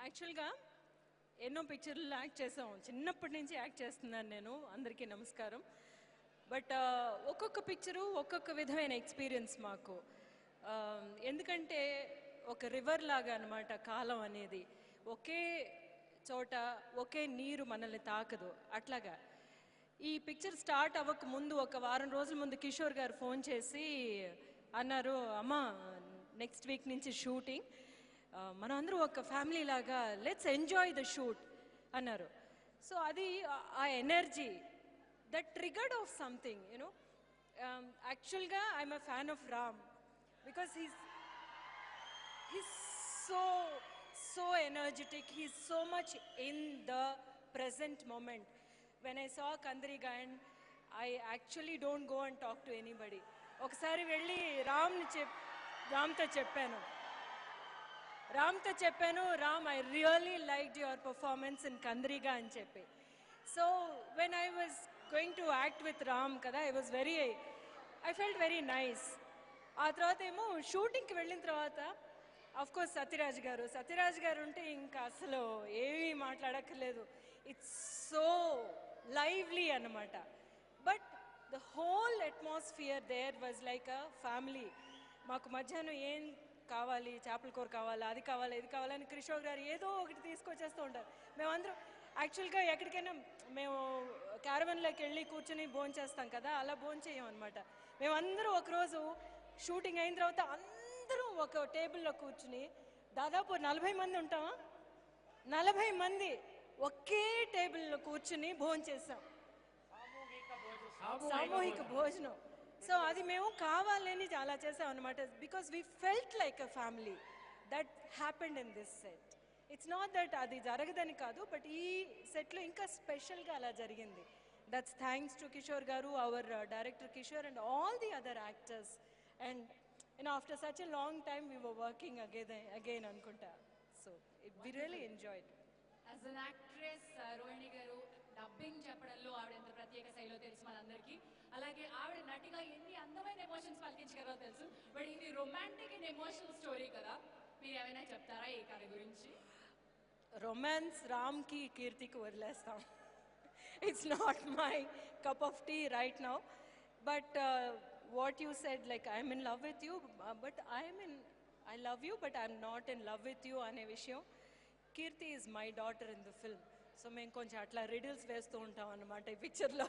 యాక్చువల్గా ఎన్నో పిక్చర్లు యాక్ట్ చేసాం. చిన్నప్పటి నుంచి యాక్ట్ చేస్తున్నాను నేను. అందరికీ నమస్కారం. బట్ ఒక్కొక్క పిక్చరు ఒక్కొక్క విధమైన ఎక్స్పీరియన్స్ మాకు. ఎందుకంటే ఒక రివర్ లాగా అనమాట కాలం అనేది. ఒకే చోట ఒకే నీరు మనల్ని తాకదు. అట్లాగా ఈ పిక్చర్ స్టార్ట్ అవ్వక ముందు ఒక వారం రోజుల ముందు కిషోర్ గారు ఫోన్ చేసి అన్నారు, అమ్మా నెక్స్ట్ వీక్ నుంచి షూటింగ్, మనం అందరూ ఒక ఫ్యామిలీ లాగా లెట్స్ ఎంజాయ్ ద షూట్ అన్నారు. సో అది ఆ energy that triggered off something you know. యాక్చువల్గా I'm a fan of Ram because he's so energetic. He's so much in the present moment. When I saw Kandariga, and I actually don't go and talk to anybody. ఒకసారి వెళ్ళి రామ్తో చెప్పాను, Ram, I really liked your performance in Kandariga అని చెప్పి. So when I was going to act with Ram kada, I felt very nice. ఆ తర్వాత ఏమో షూటింగ్కి వెళ్ళిన తర్వాత ఆఫ్ కోర్స్ సత్యరాజ్ గారు ఉంటే ఇంకా అసలు ఏమీ మాట్లాడక్కర్లేదు. ఇట్స్ సో లైవ్లీ అన్నమాట. But the whole atmosphere there was like a family. మాకు మధ్యాహ్నం ఏం కావాలి, చేపల కూర కావాలా, అది కావాలా, ఇది కావాలని కిషోర్ గారు ఏదో ఒకటి తీసుకొచ్చేస్తూ ఉంటారు. మేమందరం యాక్చువల్గా ఎక్కడికైనా మేము క్యారవన్లోకి వెళ్ళి కూర్చొని భోంచేస్తాం కదా, అలా భోంచేయం అనమాట. మేమందరం ఒకరోజు షూటింగ్ అయిన తర్వాత అందరం ఒక టేబుల్లో కూర్చుని దాదాపు 40 మంది ఉంటామా, 40 మంది ఒకే టేబుల్లో కూర్చుని భోంచేసాం, సామూహిక భోజనం. సో అది మేము కావాలని చాలా చేసాం అనమాట. Because we felt like a family. That happened in this set. It's not that అది జరగదని కాదు, బట్ ఈ సెట్లో ఇంకా స్పెషల్గా అలా జరిగింది. దట్స్ థ్యాంక్స్ టు కిషోర్ గారు, hour director Kishore, and all the other actors. And after such a long time we were working again అనుకుంటా. So we really enjoyed. As an actress, Rohini గారు డబ్బింగ్ చెప్పడంలో ఆవిడ ఎంత ప్రత్యేక శైలిలో తెలుసు మనందరికీ. అలాగే ఆవిడ నటిగా ఎన్ని అందమైన ఎమోషన్స్ పలికించగలరో తెలుసు. బట్ ఇది రొమాంటిక్ అండ్ ఎమోషనల్ స్టోరీ కదా, మీరు ఏమైనా చెప్తారా ఈ కథ గురించి? రొమాన్స్ రామ్కి కీర్తికి వదిలేస్తాం. It's not my cup of tea right now. But what you said, like I'm in love with you, but I love you, but I'm not in love with you ane vishayam. Kirti is my daughter in the film, so మేము కొంచెం అట్లా riddles వేస్తూ ఉంటాం అన్నమాట ఈ పిక్చర్లో.